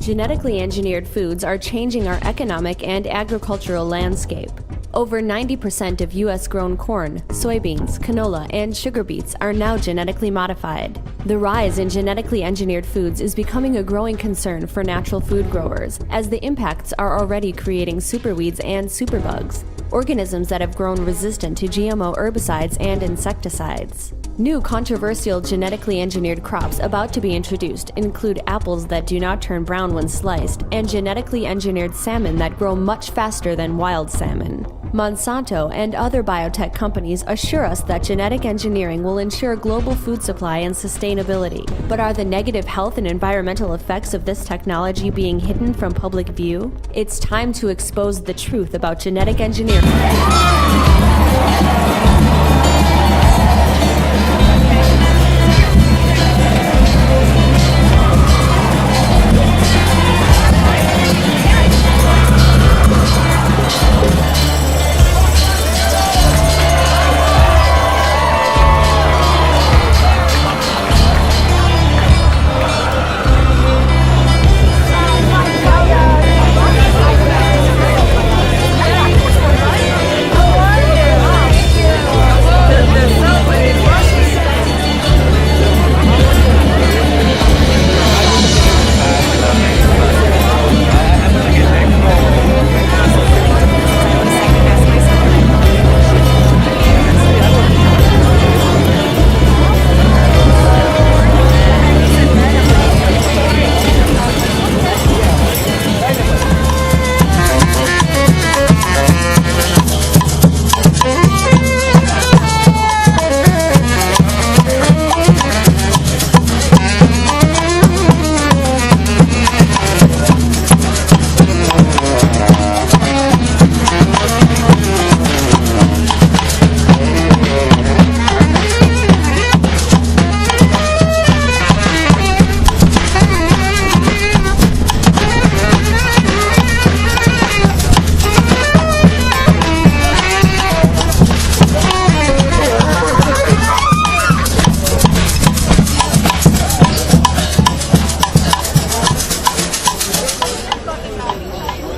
Genetically engineered foods are changing our economic and agricultural landscape. Over 90% of U.S.-grown corn, soybeans, canola, and sugar beets are now genetically modified. The rise in genetically engineered foods is becoming a growing concern for natural food growers, as the impacts are already creating superweeds and superbugs, organisms that have grown resistant to GMO herbicides and insecticides. New controversial genetically engineered crops about to be introduced include apples that do not turn brown when sliced, and genetically engineered salmon that grow much faster than wild salmon. Monsanto and other biotech companies assure us that genetic engineering will ensure global food supply and sustainability. But are the negative health and environmental effects of this technology being hidden from public view? It's time to expose the truth about genetic engineering.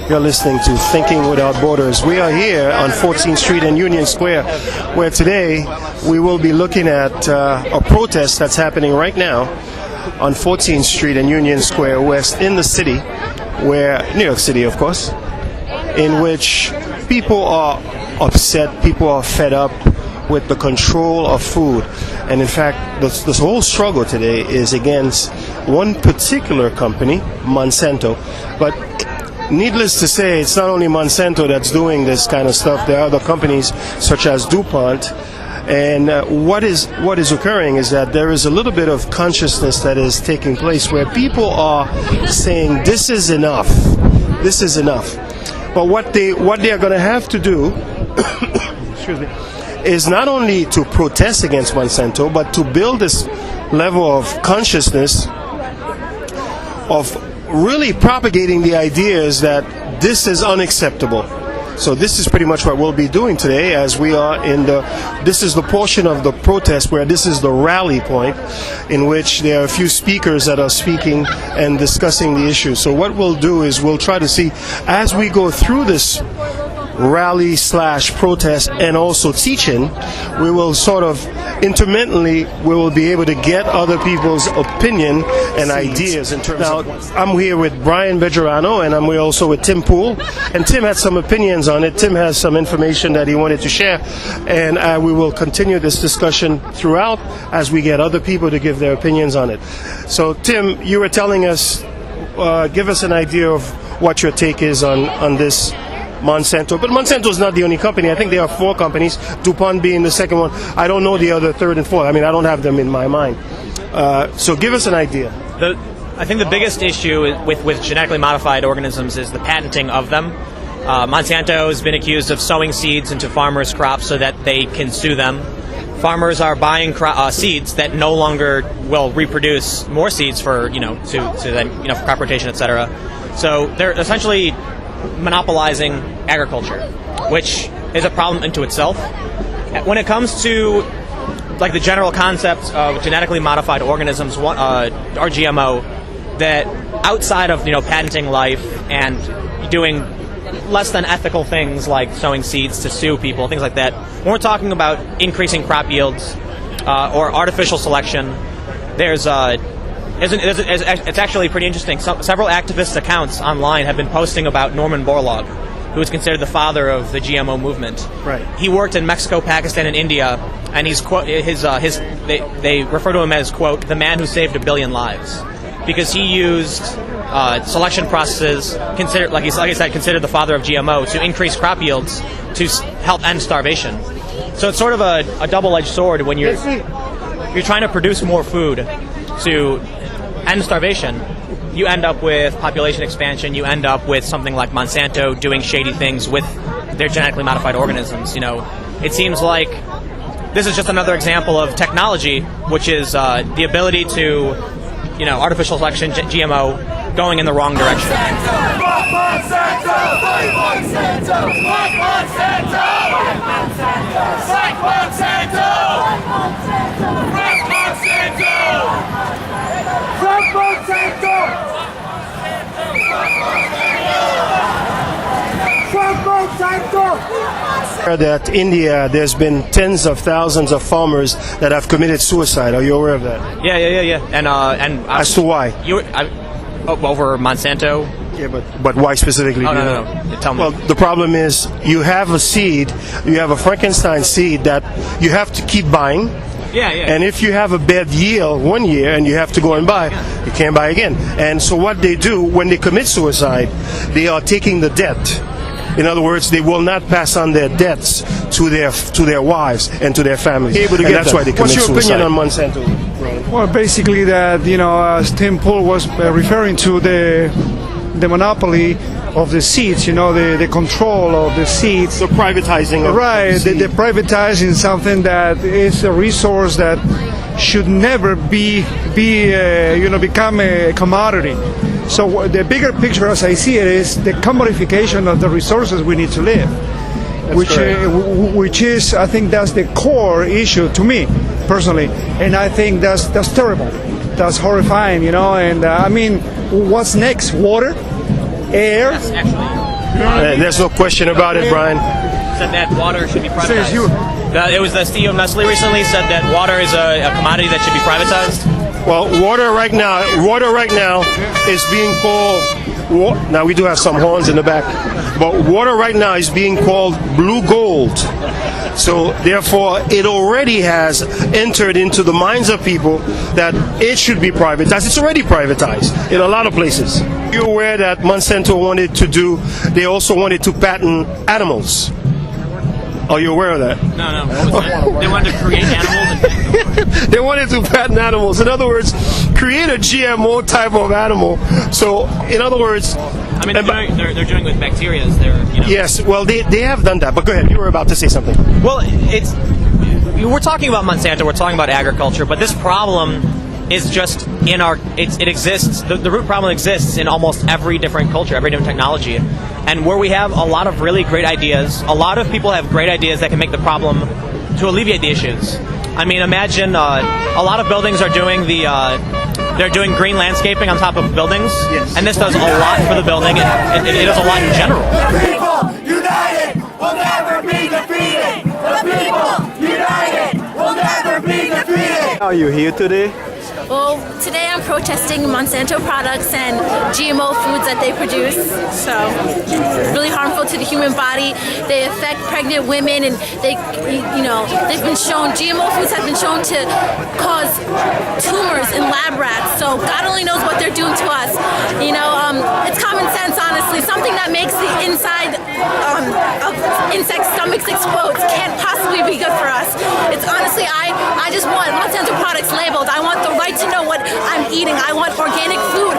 You're listening to Thinking Without Borders. We are here on 14th Street and Union Square, where today we will be looking at a protest that's happening right now on 14th Street and Union Square West in the city, where New York City, of course, in which people are upset, people are fed up with the control of food. And in fact, this whole struggle today is against one particular company, Monsanto. But needless to say, it's not only Monsanto that's doing this kind of stuff. There are other companies such as DuPont. And what is occurring is that there is a little bit of consciousness that is taking place where people are saying, this is enough. This is enough. But what they are going to have to do excuse me, is not only to protest against Monsanto, but to build this level of consciousness of really propagating the ideas that this is unacceptable. So this is pretty much what we'll be doing today, as we are this is the portion of the protest where this is the rally point, in which there are a few speakers that are speaking and discussing the issue. So what we'll do is we'll try to see, as we go through this rally / protest and also teaching, we will sort of intermittently we will be able to get other people's opinion and ideas in terms of. I'm here with Brian Bejarano, and I'm here also with Tim Poole. And Tim had some opinions on it. Tim has some information that he wanted to share, and we will continue this discussion throughout as we get other people to give their opinions on it. So, Tim, you were telling us, give us an idea of what your take is on this Monsanto. But Monsanto is not the only company. I think there are 4 companies, DuPont being the second one. I don't know the other third and fourth. I mean, I don't have them in my mind. So give us an idea. I think the biggest issue with genetically modified organisms is the patenting of them. Monsanto has been accused of sowing seeds into farmers' crops so that they can sue them. Farmers are buying seeds that no longer will reproduce more seeds for to then for crop rotation, etc. So they're essentially monopolizing agriculture, which is a problem into itself. When it comes to like the general concept of genetically modified organisms, or GMO, that outside of patenting life and doing less than ethical things like sowing seeds to sue people, things like that, when we're talking about increasing crop yields or artificial selection, it's actually pretty interesting. Several activist accounts online have been posting about Norman Borlaug, who is considered the father of the GMO movement. Right. He worked in Mexico, Pakistan, and India, and they refer to him as, quote, the man who saved 1 billion lives, because he used selection processes considered the father of GMO to increase crop yields to help end starvation. So it's sort of a double-edged sword when you're trying to produce more food to end starvation. You end up with population expansion. You end up with something like Monsanto doing shady things with their genetically modified organisms. It seems like this is just another example of technology, which is the ability to, artificial selection, GMO, going in the wrong direction. That India, there's been tens of thousands of farmers that have committed suicide. Are you aware of that? Yeah. And as to why? Over Monsanto. Yeah, but why specifically? No. Tell me. Well, the problem is you have a seed, you have a Frankenstein seed that you have to keep buying. Yeah. And if you have a bad yield one year and you have to go and buy, you can't buy again. And so what they do when they commit suicide, they are taking the debt. In other words, they will not pass on their debts to their wives and to their families. And that's why they commit suicide. What's your opinion on Monsanto? Well, basically that, as Tim Poole was referring to the monopoly of the seeds, the control of the seeds. The privatizing of the privatizing something that is a resource that should never become a commodity. So the bigger picture, as I see it, is the commodification of the resources we need to live, which is, I think, that's the core issue to me personally, and I think that's terrible, that's horrifying, And I mean, what's next? Water, air. Yes, actually. There's no question about it, Brian. Said that water should be privatized. It was the CEO of Nestle recently said that water is a commodity that should be privatized. Well, water right now is being called. Now we do have some horns in the back, but water right now is being called blue gold. So therefore, it already has entered into the minds of people that it should be privatized. It's already privatized in a lot of places. You're aware that Monsanto they also wanted to patent animals. Are you aware of that? No. What was that? They wanted to create animals? They wanted to patent animals. In other words, create a GMO type of animal. So, in other words... I mean, they're doing with bacteria. Yes, well, they have done that. But go ahead, you were about to say something. Well, we're talking about Monsanto, we're talking about agriculture, but this problem is just it exists. The root problem exists in almost every different culture, every different technology. And where we have a lot of really great ideas, a lot of people have great ideas that can make the problem to alleviate the issues. I mean, imagine a lot of buildings are doing they're doing green landscaping on top of buildings, yes. And this does a lot for the building, and it does a lot in general. The people united will never be defeated. The people united will never be Are you here today? Well, today I'm protesting Monsanto products and GMO foods that they produce. So, really harmful to the human body. They affect pregnant women, and they've been shown, GMO foods have been shown to cause tumors in lab rats. So God only knows what they're doing to us. It's common sense, honestly. Something that makes the inside of insect stomachs explode can't possibly be good for us. It's honestly, I just want Monsanto products labeled. I want the right to know what I'm eating. I want organic food.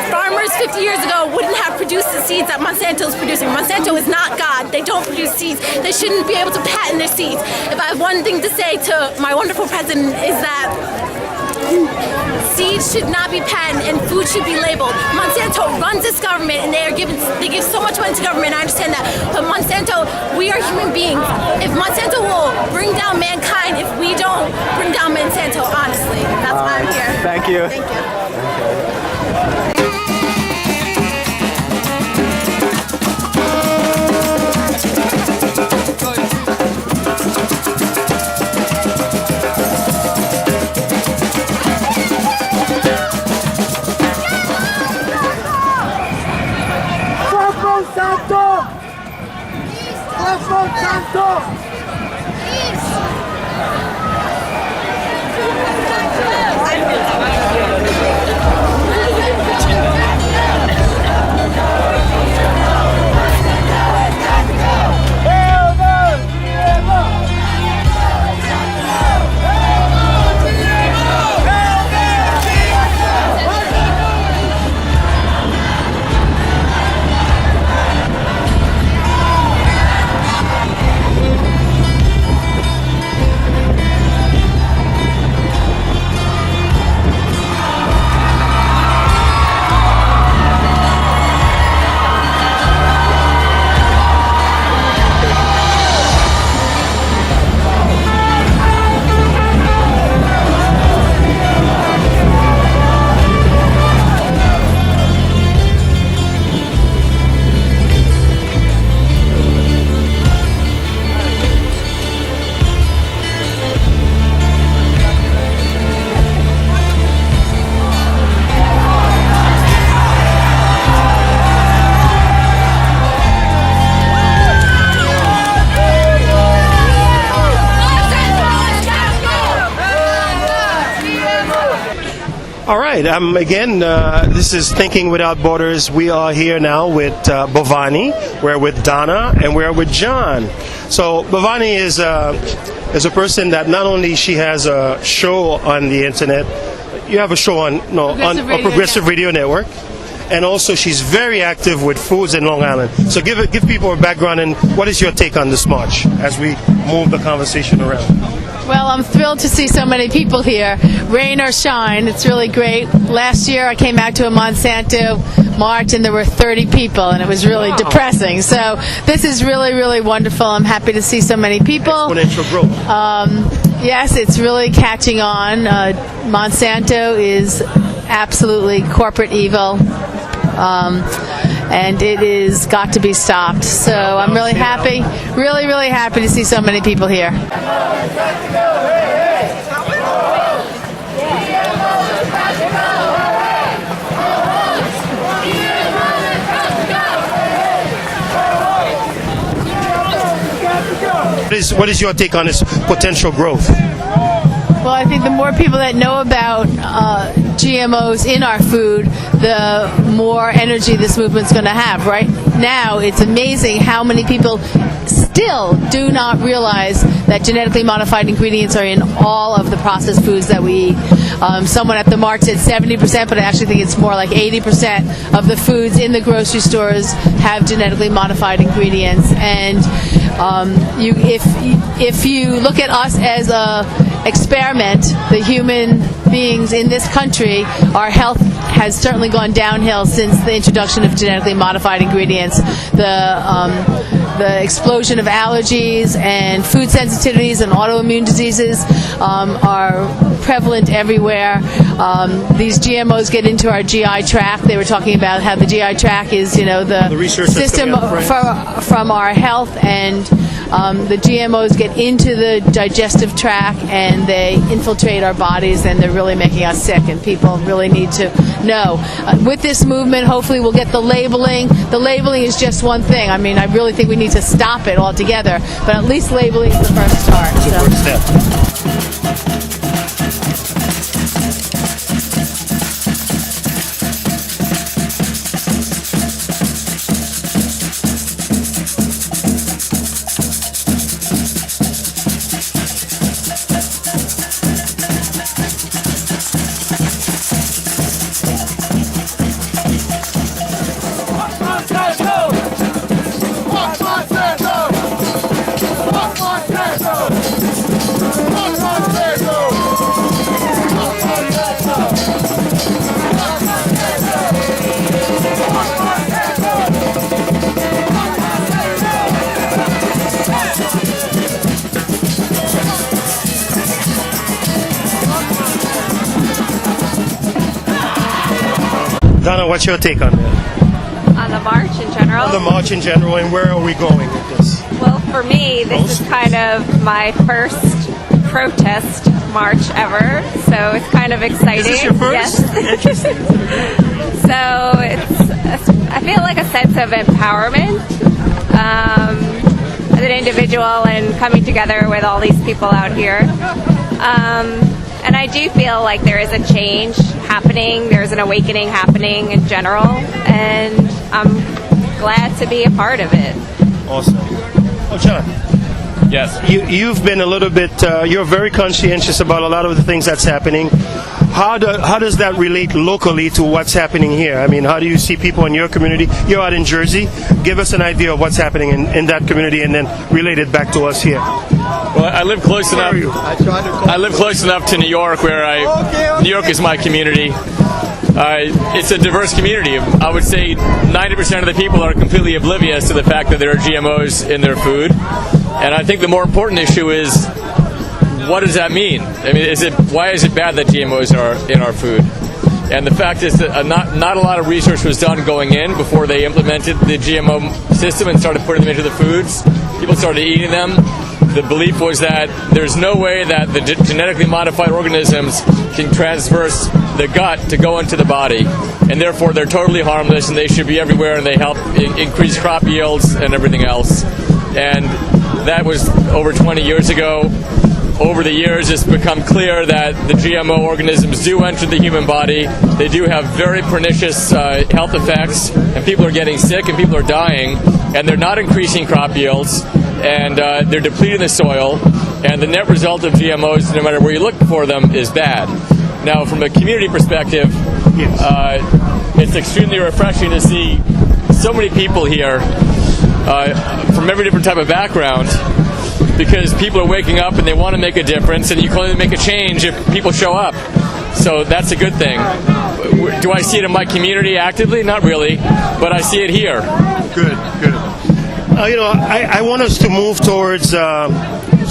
Farmers 50 years ago wouldn't have produced the seeds that Monsanto is producing. Monsanto is not God. They don't produce seeds. They shouldn't be able to patent their seeds. If I have one thing to say to my wonderful president is that seeds should not be patented and food should be labeled. Monsanto runs this government and they give so much money to government. I understand that. But Monsanto, we are human beings. If Monsanto will bring down mankind, if we don't bring down Monsanto, honestly, that's why I'm here. Thank you. Thank you. Monsanto! All right, again, this is Thinking Without Borders. We are here now with Bhavani, we're with Donna, and we're with John. So Bhavani is a person that not only she has a show on the internet, you have a show on a Progressive Radio Network, and also she's very active with foods in Long Island. So give people a background, and what is your take on this march as we move the conversation around? Well, I'm thrilled to see so many people here, rain or shine. It's really great. Last year I came out to a Monsanto march and there were 30 people and it was really depressing. So this is really, really wonderful. I'm happy to see so many people. Exponential growth. Yes, it's really catching on. Monsanto is absolutely corporate evil. And it is got to be stopped. So I'm really happy, really happy to see so many people here. What is your take on this potential growth? Well, I think the more people that know about GMOs in our food, the more energy this movement's going to have. Right now, it's amazing how many people still do not realize that genetically modified ingredients are in all of the processed foods that we eat. Someone at the march said 70%, but I actually think it's more like 80% of the foods in the grocery stores have genetically modified ingredients. And if you look at us as a experiment, the human beings in this country, our health has certainly gone downhill since the introduction of genetically modified ingredients. The explosion of allergies and food sensitivities and autoimmune diseases are prevalent everywhere. These GMOs get into our GI tract. They were talking about how the GI tract is, the research system from our health, and the GMOs get into the digestive tract and they infiltrate our bodies, and they're really making us sick, and people really need to know. With this movement, hopefully we'll get the labeling. The labeling is just one thing. I mean, I really think we need to stop it altogether, but at least labeling is the first start. First step. Donna, what's your take on that? On the march in general? On the march in general, and where are we going with this? Well, for me, this is kind of my first protest march ever, so it's kind of exciting. Is this your first? Yes. Interesting. So I feel like a sense of empowerment as an individual and coming together with all these people out here. And I do feel like there is a change happening, there's an awakening happening in general, and I'm glad to be a part of it. Awesome. Oh, John. Yes. You've been a little bit, you're very conscientious about a lot of the things that's happening. How does that relate locally to what's happening here? I mean, how do you see people in your community? You're out in Jersey. Give us an idea of what's happening in that community, and then relate it back to us here. Well, I live close enough. I live close enough to New York, where New York is my community. It's a diverse community. I would say 90% of the people are completely oblivious to the fact that there are GMOs in their food. And I think the more important issue is, what does that mean? I mean, why is it bad that GMOs are in our food? And the fact is that not a lot of research was done going in before they implemented the GMO system and started putting them into the foods. People started eating them. The belief was that there's no way that the genetically modified organisms can transverse the gut to go into the body, and therefore they're totally harmless and they should be everywhere, and they help increase crop yields and everything else. And that was over 20 years ago. Over the years, it's become clear that the GMO organisms do enter the human body. They do have very pernicious health effects, and people are getting sick and people are dying, and they're not increasing crop yields, and they're depleting the soil, and the net result of GMOs, no matter where you look for them, is bad. Now, from a community perspective, it's extremely refreshing to see so many people here from every different type of background, because people are waking up and they want to make a difference, and you can only make a change if people show up. So that's a good thing. Do I see it in my community actively? Not really, but I see it here. Good. I want us to move towards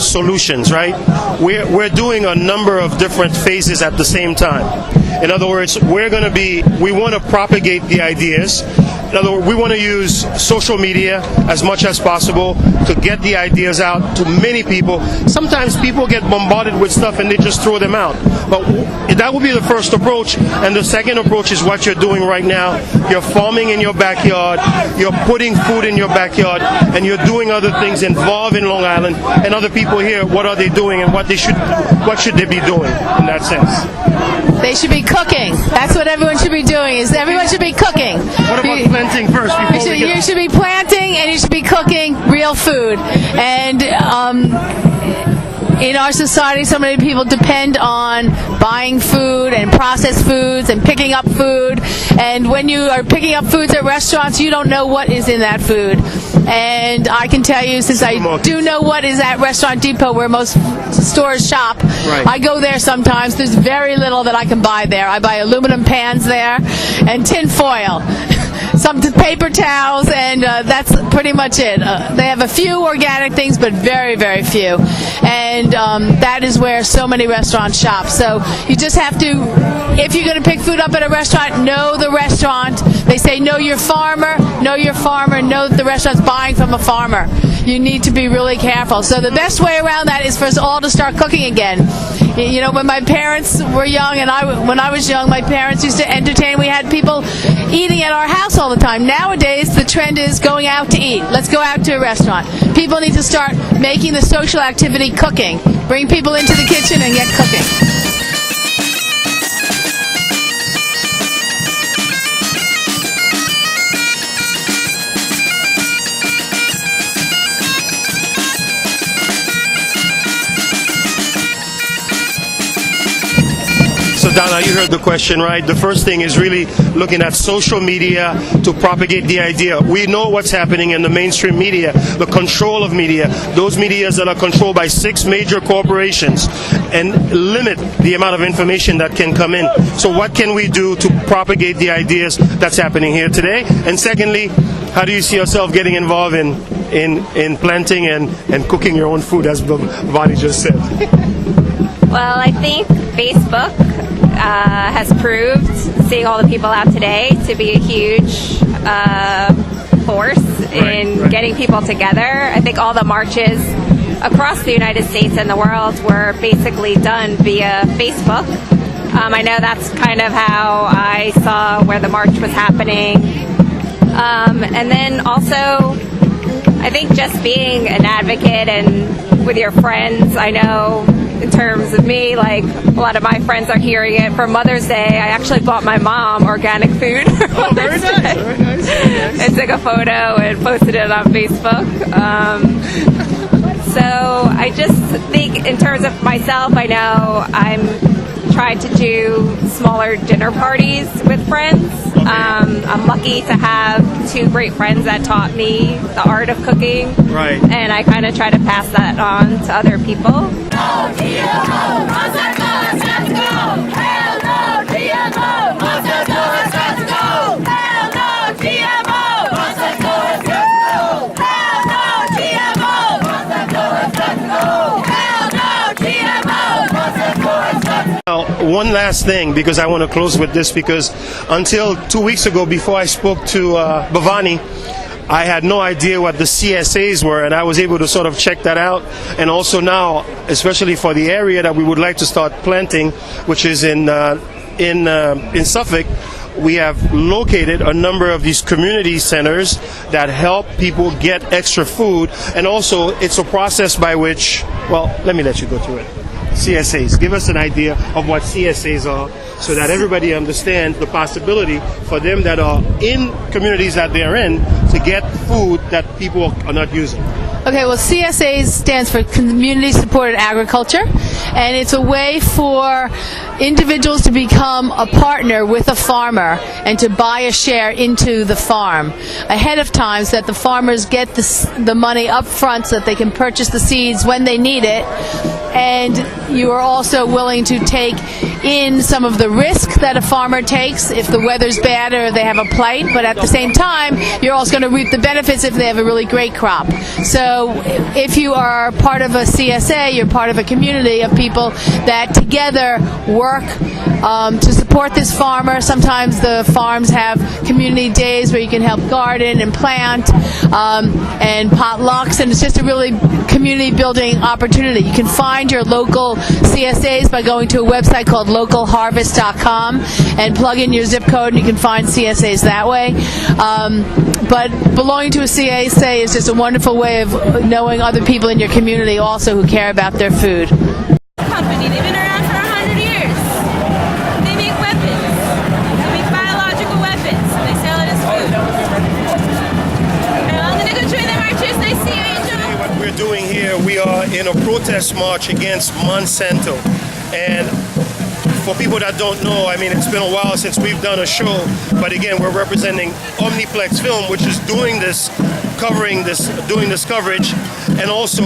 solutions, right? We're doing a number of different phases at the same time. In other words, we want to propagate the ideas. In other words, we want to use social media as much as possible to get the ideas out to many people. Sometimes people get bombarded with stuff and they just throw them out. But that would be the first approach. And the second approach is what you're doing right now. You're farming in your backyard. You're putting food in your backyard. And you're doing other things involved in Long Island. And other people here, what are they doing and what should they be doing in that sense? They should be cooking. That's what everyone should be doing. Everyone should be cooking. What about planting first? You should be planting, and you should be cooking real food. And in our society, so many people depend on buying food and processed foods and picking up food. And when you are picking up foods at restaurants, you don't know what is in that food. And I can tell you, since I do know what is at Restaurant Depot, where most stores shop, right. I go there sometimes. There's very little that I can buy there. I buy aluminum pans there and tin foil. Some paper towels, and that's pretty much it. They have a few organic things, but very, very few. And that is where so many restaurants shop. So you just have to, if you're going to pick food up at a restaurant, know the restaurant. They say know your farmer, know that the restaurant's buying from a farmer. you need to be really careful. So the best way around that is for us all to start cooking again. You know, when my parents were young and when I was young, my parents used to entertain. We had people eating at our house all the time. Nowadays, the trend is going out to eat. Let's go out to a restaurant. People need to start making the social activity cooking. Bring people into the kitchen and get cooking. So Donna, you heard the question, right? The first thing is really looking at social media to propagate the idea. We know what's happening in the mainstream media, the control of media, those medias that are controlled by 6 major corporations, and limit the amount of information that can come in. So what can we do to propagate the ideas that's happening here today? And secondly, how do you see yourself getting involved in planting and cooking your own food, as Vani just said? Well, I think Facebook has proved, seeing all the people out today, to be a huge force in getting people together. I think all the marches across the United States and the world were basically done via Facebook. I know that's kind of how I saw where the march was happening. And then also, I think just being an advocate and with your friends, I know in terms of me, like a lot of my friends are hearing it for Mother's Day. I actually bought my mom organic food for Mother's Day. Very nice. And took a photo and posted it on Facebook. So I just think in terms of myself, I know I'm trying to do smaller dinner parties with friends. I'm lucky to have 2 great friends that taught me the art of cooking. Right. And I kind of try to pass that on to other people. No GMO, Monsanto has got to go. Hell no GMO, Monsanto has got to go. Hell no GMO, Monsanto has got to go. Hell no GMO, Monsanto has got to go. Hell no GMO, Monsanto has got to go. Now, one last thing, because I want to close with this, because until 2 weeks ago, before I spoke to Bhavani, I had no idea what the CSAs were, and I was able to sort of check that out. And also now, especially for the area that we would like to start planting, which is in Suffolk, we have located a number of these community centers that help people get extra food. And also, it's a process by which, well, let me let you go through it. CSAs. Give us an idea of what CSAs are so that everybody understands the possibility for them that are in communities that they're in to get food that people are not using. Okay, well, CSAs stands for Community Supported Agriculture, and it's a way for individuals to become a partner with a farmer and to buy a share into the farm ahead of time so that the farmers get the money up front so that they can purchase the seeds when they need it. And you are also willing to take in some of the risk that a farmer takes if the weather's bad or they have a blight, but at the same time, you're also going to reap the benefits if they have a really great crop. So if you are part of a CSA, you're part of a community of people that together work to support this farmer. Sometimes the farms have community days where you can help garden and plant and potlucks, and it's just a really community building opportunity. You can find your local CSAs by going to a website called localharvest.com and plug in your zip code, and you can find CSAs that way. But belonging to a CSA is just a wonderful way of knowing other people in your community also who care about their food. Company, they've been around for 100 years. They make weapons. They make biological weapons. And they sell it as food. And I'm gonna go join the marchers. Nice to see you, Angel. What we're doing here, we are in a protest march against Monsanto. And for people that don't know, I mean, it's been a while since we've done a show, but again, we're representing Omniplex Film, which is doing this coverage, and also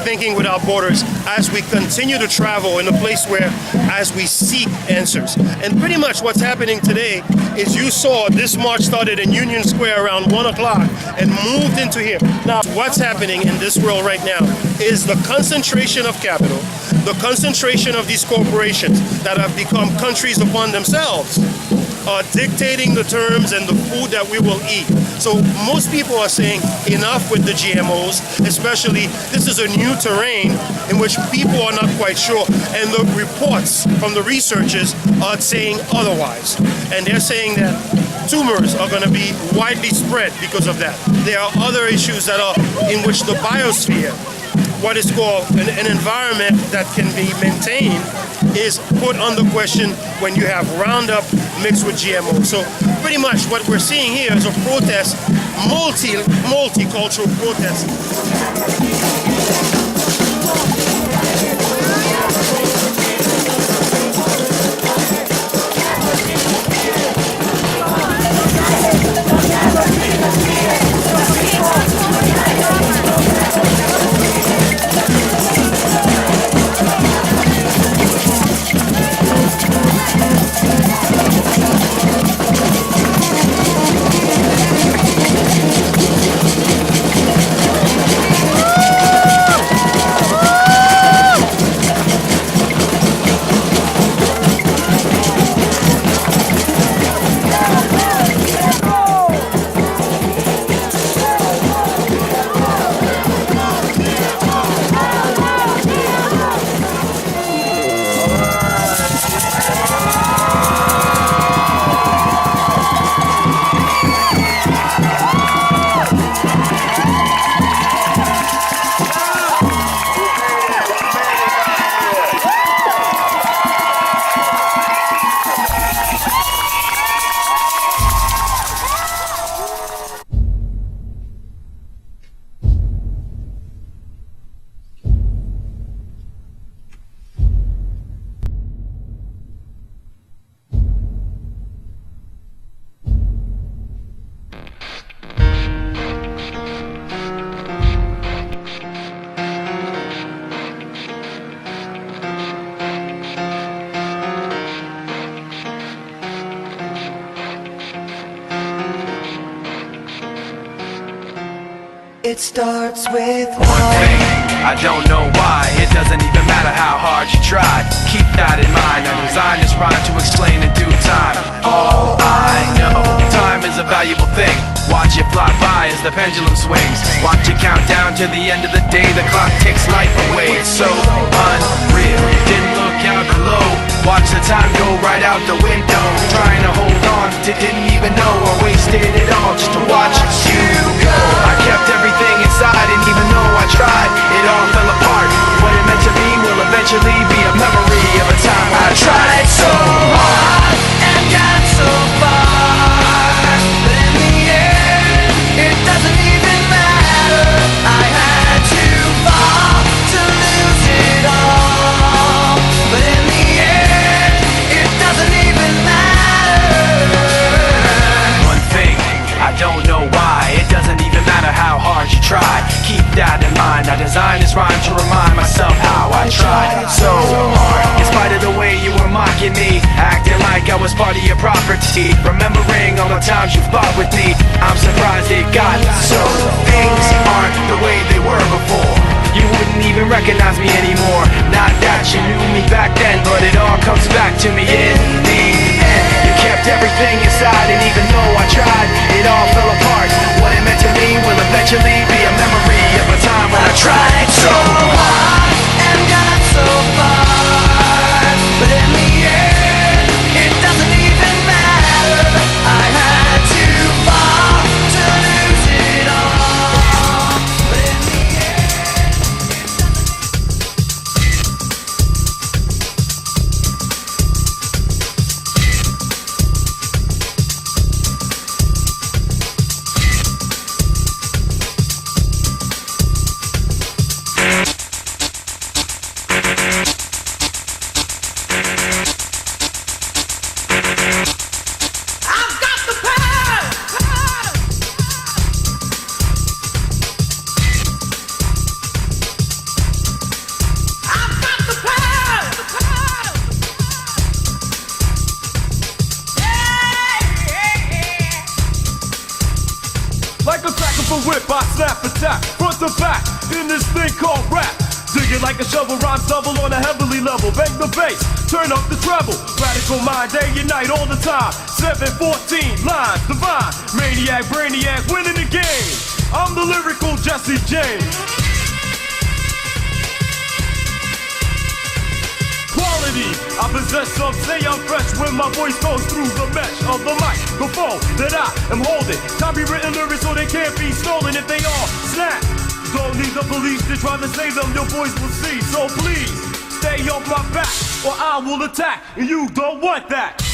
Thinking Without Borders as we continue to travel in a place where, as we seek answers. And pretty much what's happening today is you saw this march started in Union Square around 1 o'clock and moved into here. Now, what's happening in this world right now is the concentration of capital, the concentration of these corporations that have become countries upon themselves are dictating the terms and the food that we will eat. So most people are saying enough with the GMOs, especially this is a new terrain in which people are not quite sure, and the reports from the researchers are saying otherwise. And they're saying that tumors are going to be widely spread because of that. There are other issues that are in which the biosphere, what is called an environment that can be maintained, is put under question when you have Roundup mixed with GMO. So pretty much what we're seeing here is a protest, multicultural protest. It starts with one thing, I don't know why. It doesn't even matter how hard you try. Keep that in mind, I designed this rhyme to explain in due time. All I know, time is a valuable thing. Watch it fly by as the pendulum swings. Watch it count down to the end of the day. The clock takes life away, it's so unreal. Didn't look out below, watch the time go right out the window. Trying to hold on, didn't even know I wasted it all just to watch you go. I kept everything inside, and even though I tried, it all fell apart. What it meant to me will eventually be a memory of a time I tried so hard and got so far, but in the end, it doesn't even matter. I had to fall to lose it all, but in the end, it doesn't even matter. One thing, I don't know why. It doesn't even matter how hard you try. Keep that in mind. I designed this rhyme to remind myself how I tried so hard. In spite of the way you were mocking me, acting like I was part of your property, remembering all the times you fought with me, I'm surprised it got so. Things aren't the way they were before. You wouldn't even recognize me anymore. Not that you knew me back then, but it all comes back to me in the end. You kept everything inside, and even though I tried, it all fell apart. What it meant to me will eventually be a memory of a time when I tried so hard and got so far, but in the end, it doesn't even matter. I had to fall to lose it all, but in the end, Like a crack of a whip, I snap attack, front to back, in this thing called rap. Dig it like a shovel, rhymes double on a heavily level. Bang the bass, turn up the treble. Radical mind, day and night, all the time. 714 lines, divine. Maniac, brainiac, winning the game. I'm the lyrical Jesse James. Quality, I possess some, say I'm fresh when my voice goes through the mesh of the microphone that I am holding. Copywritten lyrics so they can't be stolen. If they all snap, don't need the police to try to save them, your voice will see. So please, stay off my back or I will attack, and you don't want that.